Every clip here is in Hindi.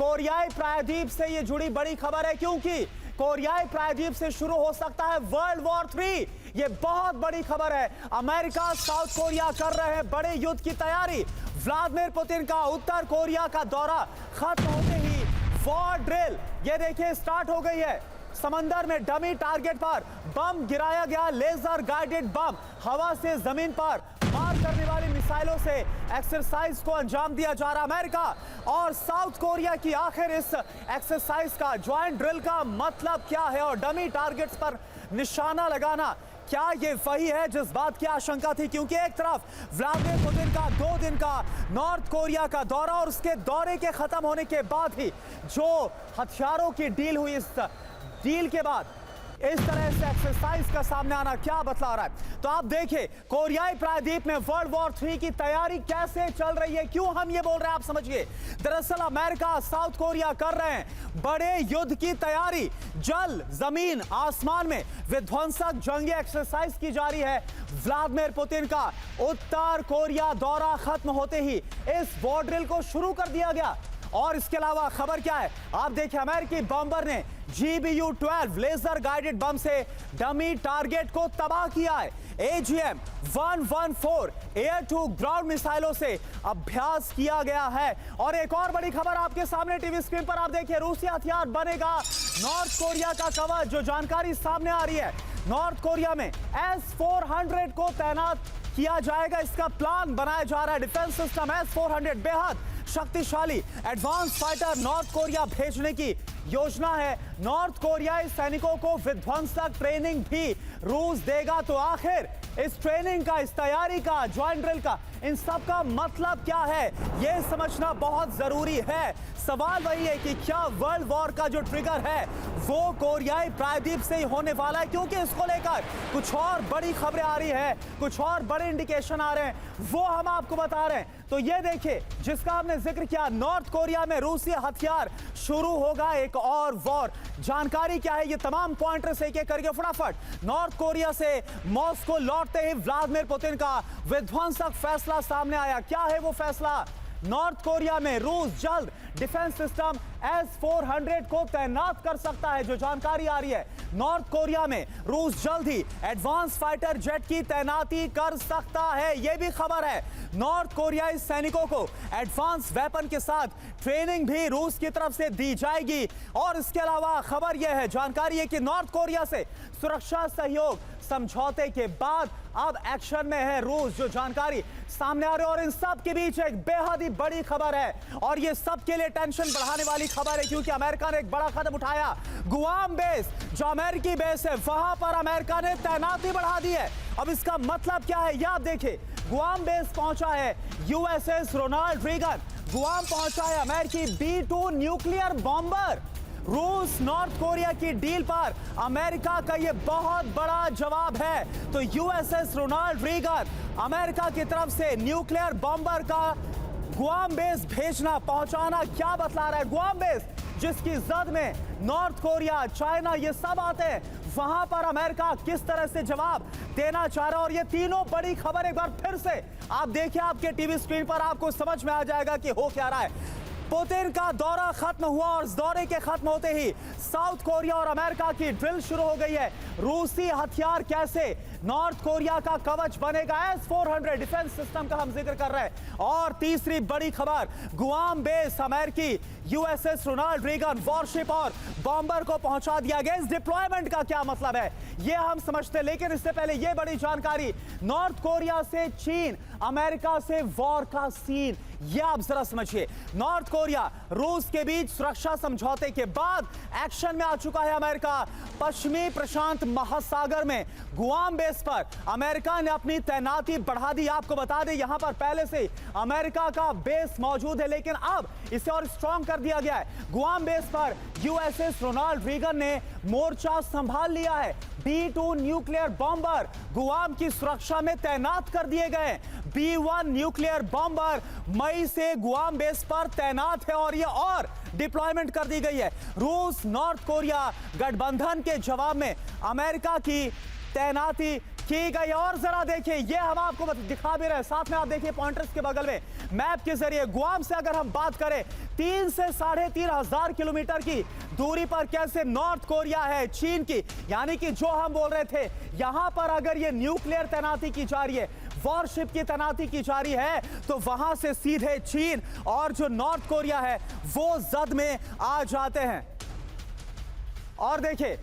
कोरियाई प्रायद्वीप से ये जुड़ी बड़ी खबर है, क्योंकि कोरियाई प्रायद्वीप से शुरू हो सकता है वर्ल्ड वॉर 3। ये बहुत बड़ी खबर है। अमेरिका साउथ कोरिया कर रहे हैं बड़े युद्ध की तैयारी। व्लादिमीर पुतिन का उत्तर कोरिया का दौरा खत्म होते ही वॉर ड्रिल ये देखिए स्टार्ट हो गई है। समंदर में डमी टारगेट पर बम गिराया गया, लेजर गाइडेड बम हवा से जमीन पर मार करने वाली मिसाइलों से एक्सरसाइज को अंजाम दिया जा रहा। अमेरिका और साउथ कोरिया की आखिर इस एक्सरसाइज का ज्वाइंट ड्रिल का मतलब क्या है और डमी टारगेट्स पर निशाना लगाना क्या ये वही है जिस बात की आशंका थी? क्योंकि एक तरफ व्लादिमीर पुतिन का 2 दिन का नॉर्थ कोरिया का दौरा और उसके दौरे के खत्म होने के बाद ही जो हथियारों की डील हुई, इस डील के बाद इस तरह से एक्सरसाइज का सामने आना क्या बतला रहा है? तो आप देखिए कोरियाई प्रायद्वीप में वर्ल्ड वॉर 3 की तैयारी कैसे चल रही है। क्यों हम ये बोल रहे हैं आप समझिए। दरअसल अमेरिका साउथ कोरिया कर रहे हैं बड़े युद्ध की तैयारी। जल जमीन आसमान में विध्वंसक जंगी एक्सरसाइज की जा रही है। व्लादिमीर पुतिन का उत्तर कोरिया दौरा खत्म होते ही इस वॉर ड्रिल को शुरू कर दिया गया। और इसके अलावा खबर क्या है आप देखिए, अमेरिकी बॉम्बर ने GBU-12 लेजर गाइडेड बम से डमी टारगेट को तबाह किया है। AGM-114 एयर टू ग्राउंड मिसाइलों से अभ्यास किया गया है। और एक और बड़ी खबर आपके सामने टीवी स्क्रीन पर आप देखिए, रूसी हथियार बनेगा नॉर्थ कोरिया का कवच। जो जानकारी सामने आ रही है, नॉर्थ कोरिया में S-400 को तैनात किया जाएगा, इसका प्लान बनाया जा रहा है। डिफेंस सिस्टम S-400 बेहद शक्तिशाली एडवांस फाइटर नॉर्थ कोरिया भेजने की योजना है। नॉर्थ कोरियाई सैनिकों को विध्वंसक ट्रेनिंग भी रूस देगा। तो आखिर इस ट्रेनिंग का, इस तैयारी का, ज्वाइंट ड्रिल का, इन सब का मतलब क्या है यह समझना बहुत जरूरी है। सवाल वही है कि क्या वर्ल्ड वॉर का जो ट्रिगर है वो कोरियाई प्रायद्वीप से ही होने वाला है? क्योंकि इसको लेकर कुछ और बड़ी खबरें आ रही है, कुछ और बड़े इंडिकेशन आ रहे हैं, वो हम आपको बता रहे हैं। तो ये देखिए जिसका हमने जिक्र किया, नॉर्थ कोरिया में रूसी हथियार शुरू होगा एक और वॉर। जानकारी क्या है ये तमाम पॉइंटर्स एक एक करके फटाफट। नॉर्थ कोरिया से मॉस्को लौटते ही व्लादिमीर पुतिन का विध्वंसक फैसला सामने आया। क्या है वो फैसला? नॉर्थ कोरिया में रूस जल्द डिफेंस सिस्टम S-400 को तैनात कर सकता है। जो जानकारी आ रही है, नॉर्थ कोरिया में रूस जल्द ही एडवांस फाइटर जेट की तैनाती कर सकता है। यह भी खबर है। नॉर्थ कोरियाई सैनिकों को एडवांस वेपन के साथ ट्रेनिंग भी रूस की तरफ से दी जाएगी। और इसके अलावा खबर यह है, जानकारी है कि नॉर्थ कोरिया से सुरक्षा सहयोग समझौते के बाद अब एक्शन में है रूस। जो जानकारी सामने आ रही है और इन सब के बीच एक बेहद ही बड़ी खबर है और ये सब के लिए टेंशन बढ़ाने वाली खबर है, क्योंकि अमेरिका ने एक बड़ा कदम उठाया। गुआम बेस, जो अमेरिकी बेस है, वहां पर अमेरिका ने तैनाती बढ़ा दी है। अब इसका मतलब क्या है ये आप देखिए। गुआम बेस पहुंचा है USS रोनाल्ड रीगन। गुआम पहुंचा है अमेरिकी B-2 न्यूक्लियर बॉम्बर। रूस नॉर्थ कोरिया की डील पर अमेरिका का यह बहुत बड़ा जवाब है। तो USS रोनाल्ड रीगन अमेरिका की तरफ से न्यूक्लियर बॉम्बर का गुआम बेस भेजना, पहुंचाना क्या बतला रहा है? गुआम बेस जिसकी जद में नॉर्थ कोरिया, चाइना ये सब आते हैं, वहां पर अमेरिका किस तरह से जवाब देना चाह रहा है। और ये तीनों बड़ी खबर एक बार फिर से आप देखिए आपके टीवी स्क्रीन पर, आपको समझ में आ जाएगा कि हो क्या रहा है। पुतिन का दौरा खत्म हुआ और इस दौरे के खत्म होते ही साउथ कोरिया और अमेरिका की ड्रिल शुरू हो गई है। रूसी हथियार कैसे नॉर्थ कोरिया का कवच बनेगा, S-400 डिफेंस सिस्टम का हम जिक्र कर रहे हैं। और तीसरी बड़ी खबर, गुआम बेस अमेरिकी USS रोनाल्ड रीगन वॉरशिप और बॉम्बर को पहुंचा दिया गया। इस डिप्लॉयमेंट का क्या मतलब है ये हम समझते हैं, लेकिन इससे पहले ये बड़ी जानकारी, नॉर्थ कोरिया से चीन, अमेरिका से वॉर का सीन, ये आप जरा समझिए। नॉर्थ कोरिया रूस के बीच सुरक्षा समझौते के बाद एक्शन में आ चुका है अमेरिका। पश्चिमी प्रशांत महासागर में गुआम बेस पर अमेरिका ने अपनी तैनाती बढ़ा दी। आपको बता दें यहां पर पहले से अमेरिका का बेस मौजूद है, लेकिन अब इसे और स्ट्रॉन्ग कर दिया गया है। गुआम बेस पर USS रोनाल्ड रीगन ने मोर्चा संभाल लिया है। B-2 न्यूक्लियर बॉम्बर गुआम की सुरक्षा में तैनात कर दिए गए। B-1 न्यूक्लियर बॉम्बर मई से गुआम बेस पर तैनात है और ये और डिप्लॉयमेंट कर दी गई है। रूस नॉर्थ कोरिया गठबंधन के जवाब में अमेरिका की तैनाती की गई। और जरा देखिए, ये हम आपको दिखा भी रहे हैं, साथ में आप देखिए पॉइंटर्स के बगल में मैप के जरिए गुआम से अगर हम बात करें 3 से 3,500 किलोमीटर की दूरी पर कैसे नॉर्थ कोरिया है चीन की, यानी कि जो हम बोल रहे थे यहां पर अगर ये न्यूक्लियर तैनाती की जा रही है, वॉरशिप की तैनाती की जा रही है, तो वहां से सीधे चीन और जो नॉर्थ कोरिया है वो जद में आ जाते हैं। और देखिए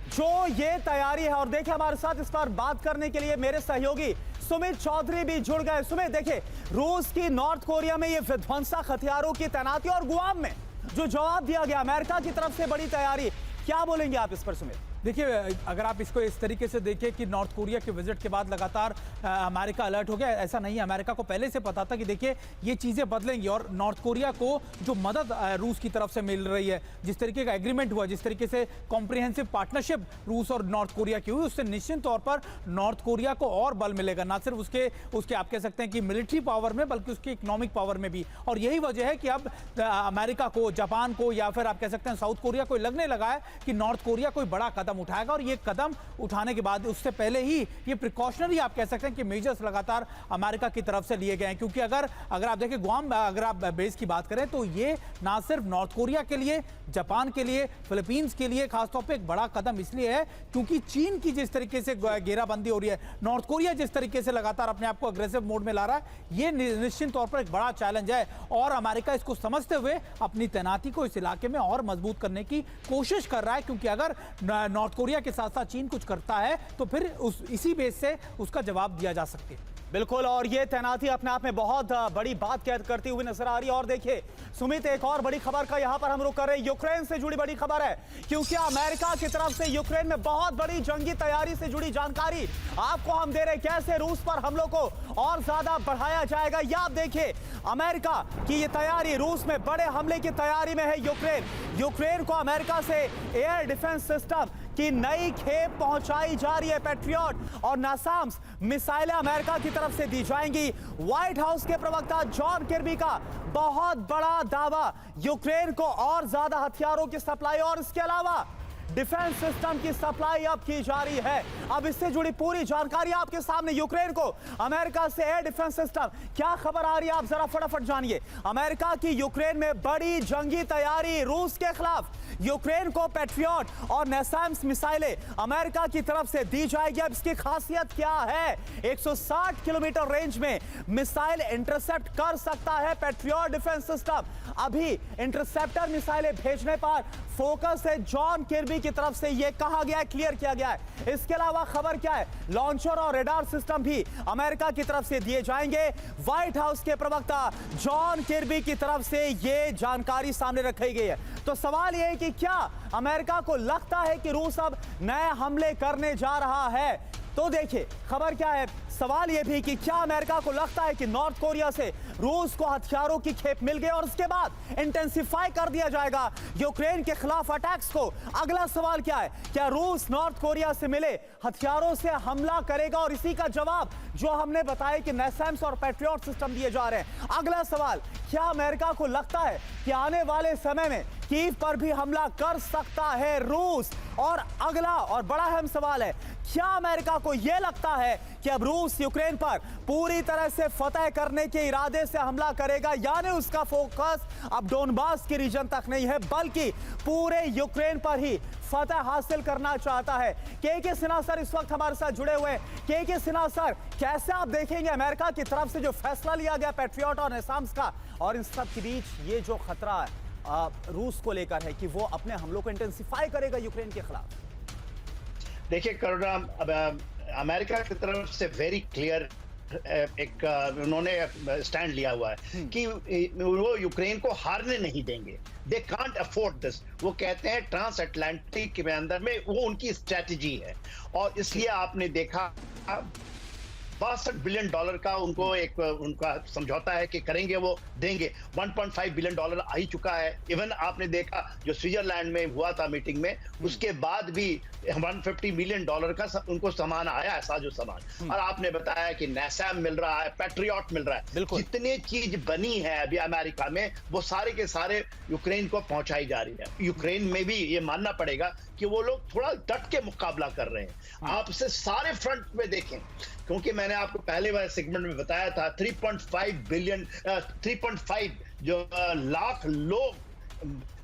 जो ये तैयारी है, और देखिए हमारे साथ इस पर बात करने के लिए मेरे सहयोगी सुमित चौधरी भी जुड़ गए। सुमित, देखिए रूस की नॉर्थ कोरिया में ये विध्वंसक हथियारों की तैनाती और गुआम में जो जवाब दिया गया अमेरिका की तरफ से बड़ी तैयारी, क्या बोलेंगे आप इस पर सुमित? देखिए, अगर आप इसको इस तरीके से देखें कि नॉर्थ कोरिया के विजिट के बाद लगातार अमेरिका अलर्ट हो गया, ऐसा नहीं है। अमेरिका को पहले से पता था कि देखिए ये चीज़ें बदलेंगी और नॉर्थ कोरिया को जो मदद रूस की तरफ से मिल रही है, जिस तरीके का एग्रीमेंट हुआ, जिस तरीके से कॉम्प्रिहेंसिव पार्टनरशिप रूस और नॉर्थ कोरिया की हुई, उससे निश्चित तौर पर नॉर्थ कोरिया को और बल मिलेगा, ना सिर्फ उसके आप कह सकते हैं कि मिलिट्री पावर में, बल्कि उसकी इकोनॉमिक पावर में भी। और यही वजह है कि अब अमेरिका को, जापान को, या फिर आप कह सकते हैं साउथ कोरिया को लगने लगा है कि नॉर्थ कोरिया कोई बड़ा कदम उठाएगा। और ये कदम उठाने के बाद उससे पहले ही ये प्रिकॉशनरी आप कह सकते हैं कि मेजर्स लगातार अमेरिका की तरफ से लिए गए हैं, क्योंकि अगर आप देखिए गुआम, अगर आप बेस की बात करें तो ये ना सिर्फ नॉर्थ कोरिया के लिए, जापान के लिए, फिलीपींस के लिए खासतौर पे एक बड़ा कदम इसलिए है क्योंकि चीन की जिस तरीके से घेराबंदी हो रही है, नॉर्थ कोरिया जिस तरीके से लगातार अपने आप को अग्रेसिव मोड में ला रहा है, ये निश्चित तौर पर एक बड़ा चैलेंज है। और अमेरिका इसको समझते हुए अपनी तैनाती को इस इलाके में और मजबूत करने की कोशिश कर रहा है, क्योंकि अगर नॉर्थ कोरिया के साथ साथ चीन कुछ करता है तो फिर इसी बेस से उसका जवाब दिया जा सकता है। बिल्कुल, और ये तैनाती अपने आप में बहुत बड़ी बात करती हुई नजर आ रही है। और देखिए सुमित, एक और बड़ी खबर का यहां पर हम रुक कर रहे हैं, यूक्रेन से जुड़ी बड़ी खबर है, क्योंकि अमेरिका की तरफ से यूक्रेन में बहुत बड़ी जंगी तैयारी से जुड़ी जानकारी आपको हम दे रहे हैं, कैसे रूस पर हमलों को और ज्यादा बढ़ाया जाएगा। या आप देखिए अमेरिका की ये तैयारी, रूस में बड़े हमले की तैयारी में है यूक्रेन को अमेरिका से एयर डिफेंस सिस्टम की नई खेप पहुंचाई जा रही है। पैट्रियट और नासाम्स मिसाइलें अमेरिका की तरफ से दी जाएंगी। व्हाइट हाउस के प्रवक्ता जॉन किर्बी का बहुत बड़ा दावा, यूक्रेन को और ज्यादा हथियारों की सप्लाई और इसके अलावा डिफेंस सिस्टम की सप्लाई अब की जा रही है। अब इससे जुड़ी पूरी जानकारी आपके सामने, यूक्रेन को अमेरिका से एयर डिफेंस सिस्टम, क्या खबर आ रही है आप जरा फटाफट जानिए। अमेरिका की यूक्रेन में बड़ी जंगी तैयारी रूस के खिलाफ, यूक्रेन को पैट्रियट और नैसाम्स मिसाइलें अमेरिका की तरफ से दी जाएगी। अब इसकी खासियत क्या है? 160 किलोमीटर रेंज में मिसाइल इंटरसेप्ट कर सकता है पैट्रियट डिफेंस सिस्टम। अभी इंटरसेप्टर मिसाइलें भेजने पर फोकस है जॉन किर्बी की तरफ से, यह कहा गया है, क्लियर किया गया है। इसके अलावा खबर क्या है? लॉन्चर और रेडार सिस्टम भी अमेरिका की तरफ से दिए जाएंगे। व्हाइट हाउस के प्रवक्ता जॉन किर्बी की तरफ से यह जानकारी सामने रखी गई है। तो सवाल यह है कि क्या अमेरिका को लगता है कि रूस अब नए हमले करने जा रहा है? तो देखिए खबर क्या है, सवाल यह भी कि क्या अमेरिका को लगता है कि नॉर्थ कोरिया से रूस को हथियारों की खेप मिल गई और उसके बाद इंटेंसिफाई कर दिया जाएगा यूक्रेन के खिलाफ अटैक्स को? अगला सवाल क्या है, क्या रूस नॉर्थ कोरिया से मिले हथियारों से हमला करेगा? और इसी का जवाब जो हमने बताया कि नैसाम्स और पैट्रियट सिस्टम दिए जा रहे हैं। अगला सवाल, क्या अमेरिका को लगता है कि आने वाले समय में कीव पर भी हमला कर सकता है रूस? और अगला और बड़ा अहम सवाल है, क्या अमेरिका को यह लगता है कि अब रूस यूक्रेन पर पूरी तरह से फतह करने के इरादे से हमला करेगा, यानी उसका फोकस अब डोनबास के रीजन तक नहीं है बल्कि पूरे यूक्रेन पर ही फतह हासिल करना चाहता है? के सिन्हा सर इस वक्त हमारे साथ जुड़े हुए हैं। के सिन्हा सर, कैसे आप देखेंगे अमेरिका की तरफ से जो फैसला लिया गया पैट्रियट और नैसाम्स का, और इन सब के बीच ये जो खतरा है रूस को लेकर है कि वो अपने हमलों को इंटेंसिफाई करेगा यूक्रेन के खिलाफ? देखिए करुणा, अमेरिका की तरफ से वेरी क्लियर एक उन्होंने स्टैंड लिया हुआ है कि वो यूक्रेन को हारने नहीं देंगे। They can't afford this. वो कहते हैं ट्रांस अटलांटिक के अंदर में वो उनकी स्ट्रेटजी है। और इसलिए आपने देखा 62 बिलियन डॉलर का उनको एक उनका समझौता है कि करेंगे, वो देंगे। 1.5 बिलियन डॉलर आ ही चुका है। इवन आपने देखा जो स्विट्जरलैंड में हुआ था मीटिंग में, उसके बाद भी 150 मिलियन डॉलर का उनको सामान आया है, साजो सामान। और आपने बताया कि नैसैम मिल रहा है, पैट्रियट मिल रहा है, जितने चीज बनी है अभी अमेरिका में, वो सारे के सारे यूक्रेन को पहुंचाई जा रही है। यूक्रेन में भी ये मानना पड़ेगा कि वो लोग थोड़ा डट के मुकाबला कर रहे हैं। आपसे सारे फ्रंट पे देखें, क्योंकि मैंने आपको पहले वाले सेगमेंट में बताया था 3.5 जो लाख लोग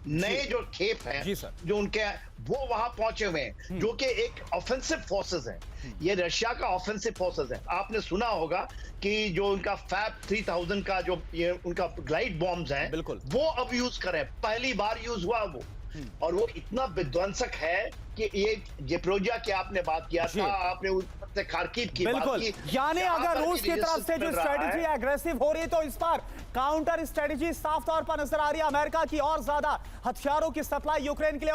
नए जो खेप हैं जो उनके वो वहां पहुंचे हुए हैं, जो कि एक ऑफेंसिव फोर्सेस हैं। ये रशिया का ऑफेंसिव फोर्सेस है। आपने सुना होगा कि जो उनका फैब 3000 का जो ये उनका ग्लाइड बॉम्ब्स हैं, वो अब यूज करें, पहली बार यूज हुआ वो, और वो इतना विध्वंसक है कि ये जेप्रोजिया की आपने बात किया था, आपने उससे खार्किव की बात की। यानी अगर रूस की तरफ से जो स्ट्रेटेजी एग्रेसिव हो रही है, तो इस पर काउंटर स्ट्रेटेजी साफ तौर पर नजर आ रही है। अमेरिका की और ज्यादा हथियारों की सप्लाई यूक्रेन के लिए